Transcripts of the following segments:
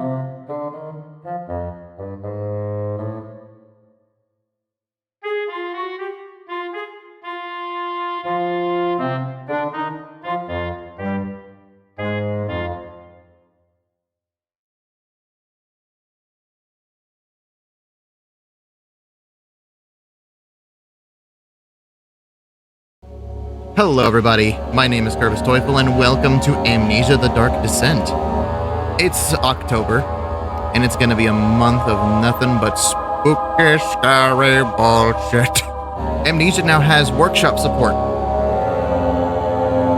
Hello everybody, my name is Kurbis Teufel and welcome to Amnesia the Dark Descent. It's October, and it's gonna be a month of nothing but spooky, scary bullshit. Amnesia now has workshop support.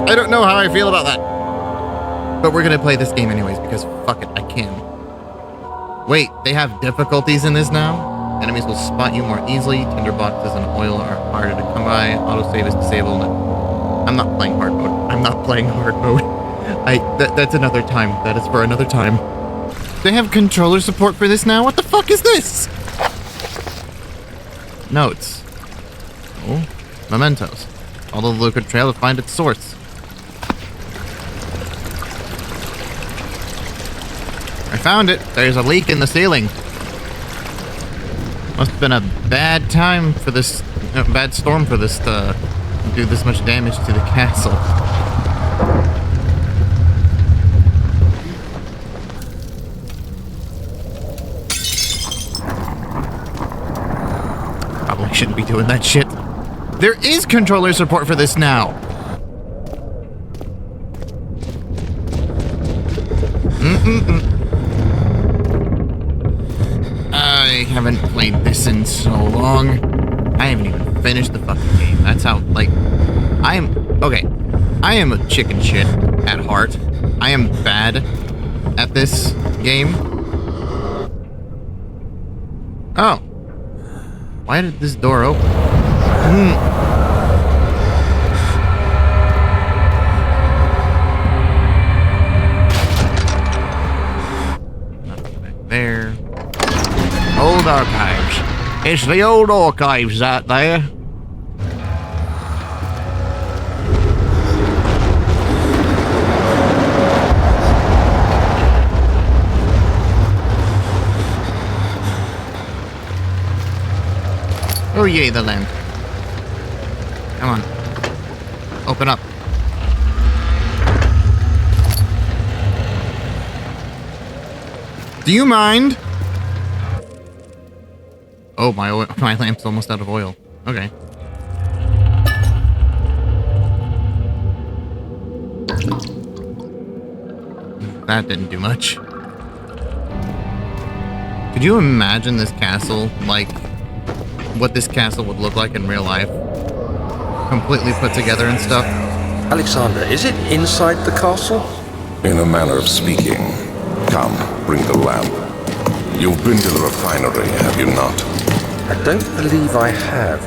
I don't know how I feel about that. But we're gonna play this game anyways, because fuck it, I can. Wait, they have difficulties in this now? Enemies will spot you more easily, tinderboxes and oil are harder to come by, autosave is disabled. I'm not playing hard mode. I'm not playing hard mode. That's another time. That is for another time. They have controller support for this now? What the fuck is this? Notes. Oh, mementos. Follow the liquid trail to find its source. I found it. There's a leak in the ceiling. Must have been a bad time for this, bad storm for this to do this much damage to the castle. Probably shouldn't be doing that shit. There is controller support for this now. I haven't played this in so long. I haven't even finished the fucking game. That's how, like, I am a chicken shit at heart. I am bad at this game. Oh. Why did this door open? Nothing back there. Old archives. It's the old archives out there. Oh yay, the lamp. Come on. Open up. Do you mind? Oh, my lamp's almost out of oil. Okay. That didn't do much. Could you imagine this castle, like, what this castle would look like in real life? Completely put together and stuff. Alexander, is it inside the castle? In a manner of speaking. Come, bring the lamp. You've been to the refinery, have you not? I don't believe I have.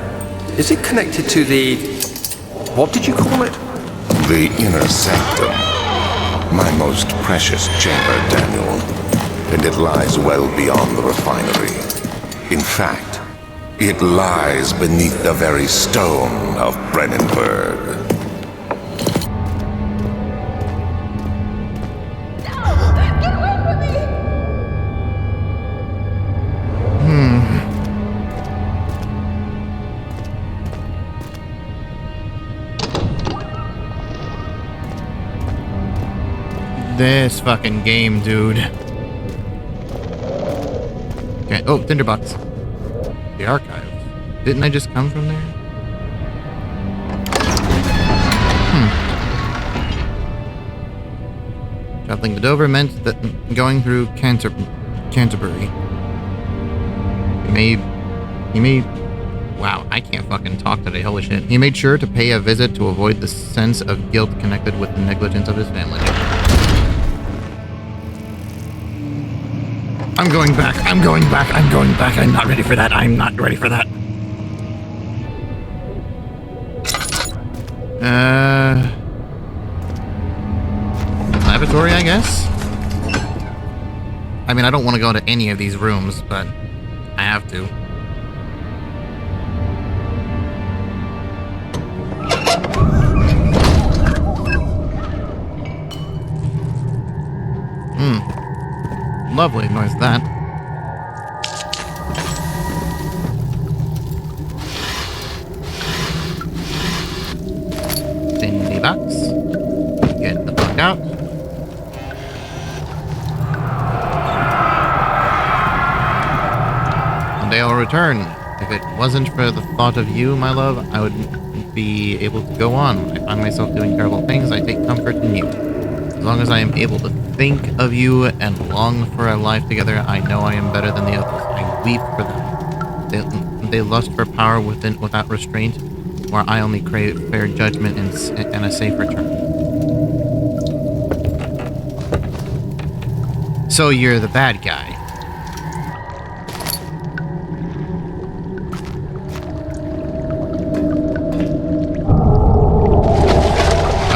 Is it connected to the... what did you call it? The inner sanctum. My most precious chamber, Daniel. And it lies well beyond the refinery. In fact, it lies beneath the very stone of Brennenburg. This fucking game, dude. Okay. Oh, tinderbox. The archives. Didn't I just come from there? Traveling to Dover meant that going through Canterbury. He made. Wow, I can't fucking talk today. Holy shit. He made sure to pay a visit to avoid the sense of guilt connected with the negligence of his family. I'm going back. I'm going back. I'm going back. I'm not ready for that. I'm not ready for that. Laboratory, I guess? I mean, I don't want to go into any of these rooms, but I have to. Lovely noise that. Cindy box. Get the fuck out. One day I'll return. If it wasn't for the thought of you, my love, I wouldn't be able to go on. I find myself doing terrible things. I take comfort in you. As long as I am able to think of you and long for a life together, I know I am better than the others. I weep for them. They lust for power without restraint, where I only crave fair judgment and a safe return. So you're the bad guy.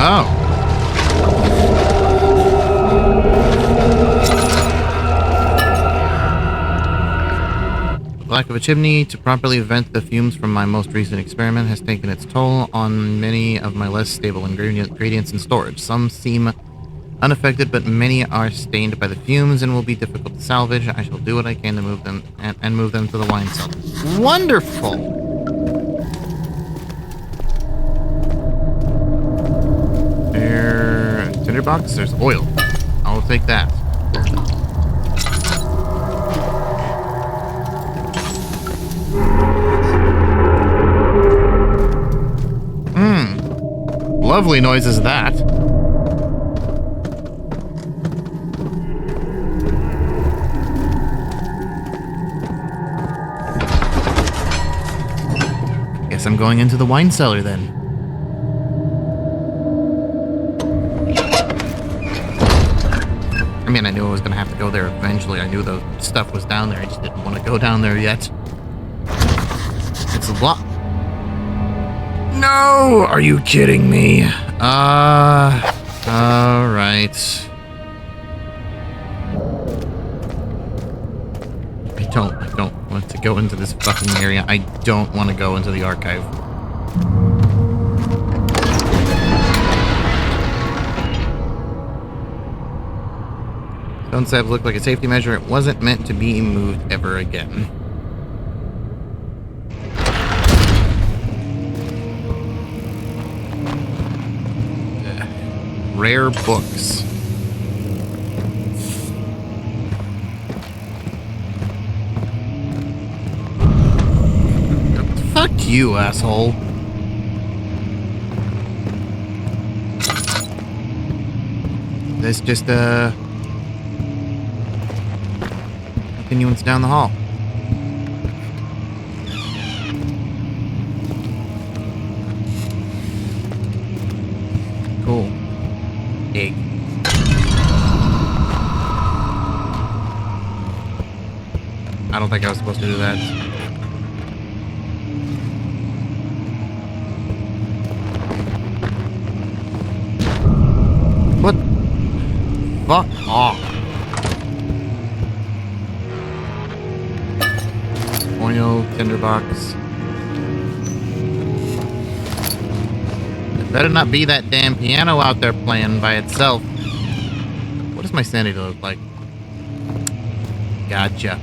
Oh. The lack of a chimney to properly vent the fumes from my most recent experiment has taken its toll on many of my less stable ingredients in storage. Some seem unaffected, but many are stained by the fumes and will be difficult to salvage. I shall do what I can to move them and move them to the wine cellar. Wonderful! Tinderbox, there's oil. I'll take that. Lovely noise is that. Guess I'm going into the wine cellar then. I mean, I knew I was going to have to go there eventually. I knew the stuff was down there. I just didn't want to go down there yet. It's locked. No! Are you kidding me? Alright. I don't want to go into this fucking area. I don't want to go into the archive. Stone slabs look like a safety measure. It wasn't meant to be moved ever again. Rare books. Fuck you, asshole. There's just a continuance down the hall. Cool. Egg. I don't think I was supposed to do that. What? Fuck off. Oil, tinderbox. It better not be that damn piano out there playing by itself. What does my sanity look like? Gotcha.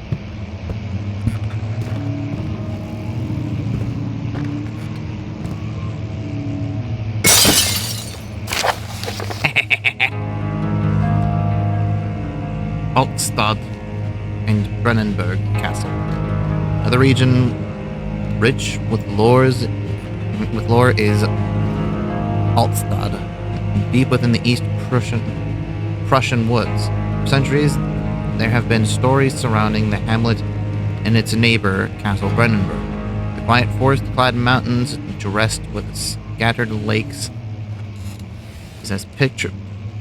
Altstad and Brennenburg Castle. Another region rich with lore is Altstad, deep within the East Prussian woods. For centuries, there have been stories surrounding the hamlet and its neighbor, Castle Brennenburg. The quiet forest-clad mountains, dressed with scattered lakes, is as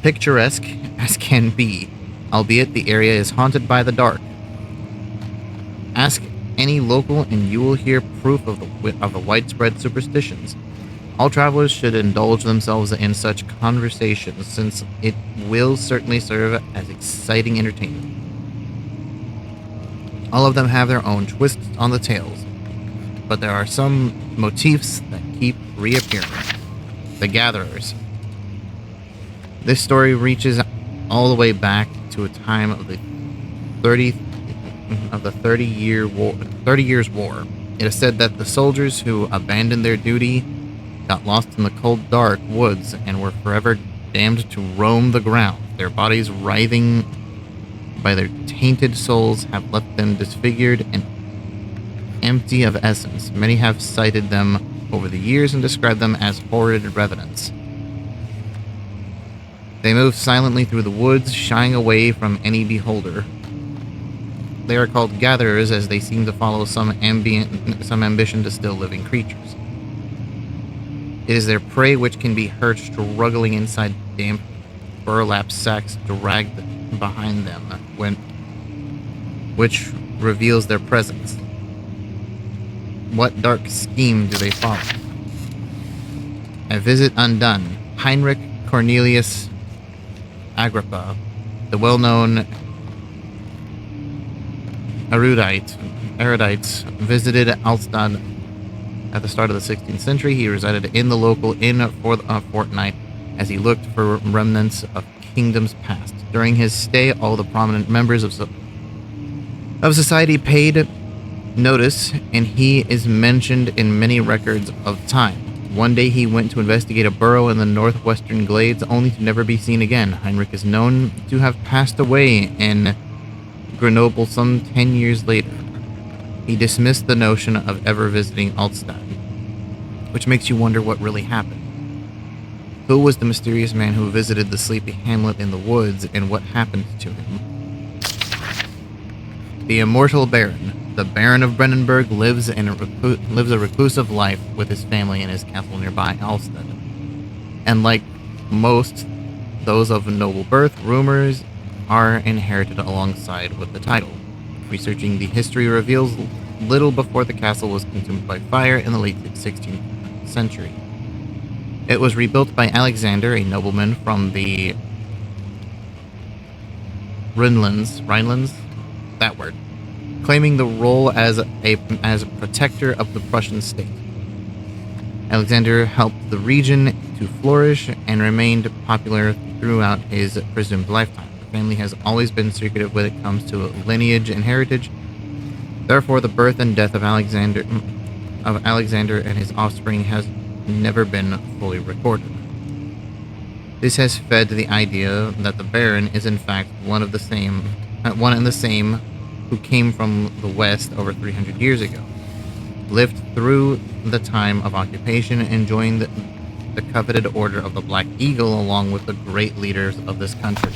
picturesque as can be, albeit the area is haunted by the dark. Ask any local and you will hear proof of the widespread superstitions. All travelers should indulge themselves in such conversations, since it will certainly serve as exciting entertainment. All of them have their own twists on the tales, but there are some motifs that keep reappearing. The Gatherers. This story reaches all the way back to a time of the 30 years war. It is said that the soldiers who abandoned their duty got lost in the cold, dark woods and were forever damned to roam the ground. Their bodies, writhing by their tainted souls, have left them disfigured and empty of essence. Many have cited them over the years and described them as horrid revenants. They move silently through the woods, shying away from any beholder. They are called gatherers, as they seem to follow some ambition to still living creatures. It is their prey which can be heard struggling inside damp burlap sacks dragged behind them, which reveals their presence. What dark scheme do they follow? A visit undone. Heinrich Cornelius Agrippa, the well-known erudite, visited Alstad at the start of the 16th century. He resided in the local inn for a fortnight as he looked for remnants of kingdoms past. During his stay, all the prominent members of society paid notice, and he is mentioned in many records of time. One day he went to investigate a burrow in the northwestern glades, only to never be seen again. Heinrich is known to have passed away in Grenoble some 10 years later. He dismissed the notion of ever visiting Altstadt, which makes you wonder what really happened. Who was the mysterious man who visited the sleepy hamlet in the woods, and what happened to him? The immortal Baron. The Baron of Brennenburg lives a reclusive life with his family in his castle nearby Alstad. And like most those of noble birth, rumors are inherited alongside with the title. Researching the history reveals little before the castle was consumed by fire in the late 16th century. It was rebuilt by Alexander, a nobleman from the Rhinelands, that word, claiming the role as a protector of the Prussian state. Alexander helped the region to flourish and remained popular throughout his presumed lifetime. The family has always been secretive when it comes to lineage and heritage. Therefore, the birth and death of Alexander and his offspring has never been fully recorded. This has fed the idea that the Baron is in fact one and the same who came from the West over 300 years ago, lived through the time of occupation, and joined the coveted Order of the Black Eagle along with the great leaders of this country.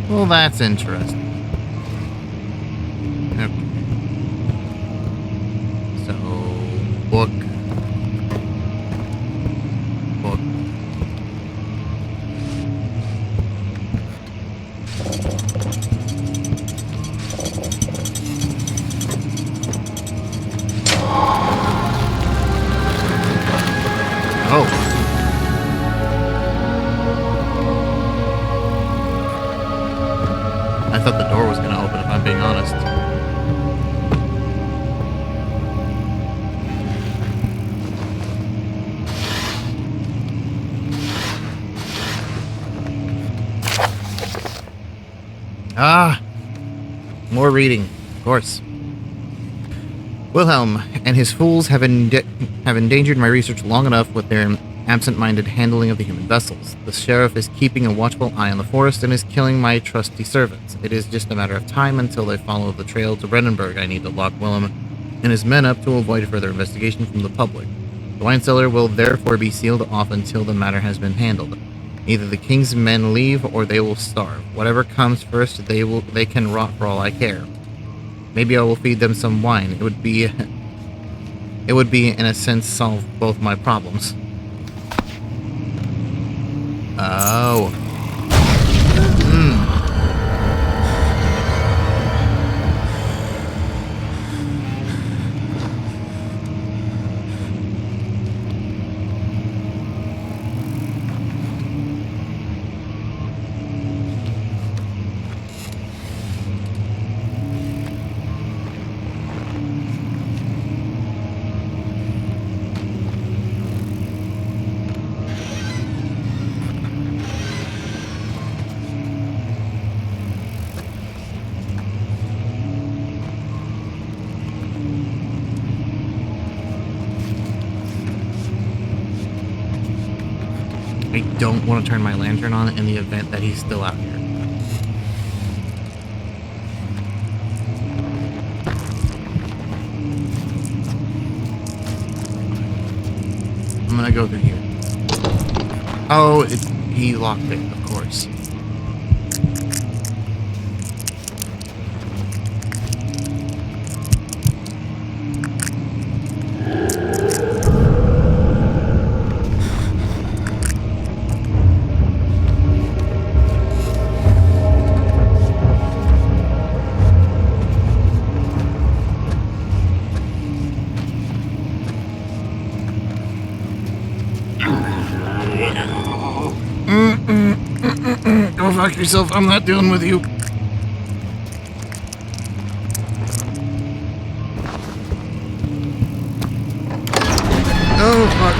Well, that's interesting. Okay. So, book. Oh. I thought the door was going to open, if I'm being honest. Ah! More reading, of course. Wilhelm and his fools have endangered my research long enough with their absent-minded handling of the human vessels. The sheriff is keeping a watchful eye on the forest and is killing my trusty servants. It is just a matter of time until they follow the trail to Brennenburg. I need to lock Wilhelm and his men up to avoid further investigation from the public. The wine cellar will therefore be sealed off until the matter has been handled. Either the king's men leave or they will starve. Whatever comes first, they can rot for all I care. Maybe I will feed them some wine. It would be, in a sense, solve both my problems. Oh. I don't want to turn my lantern on in the event that he's still out here. I'm gonna go through here. Oh, he locked it, of course. Go fuck yourself. I'm not dealing with you. Oh, fuck.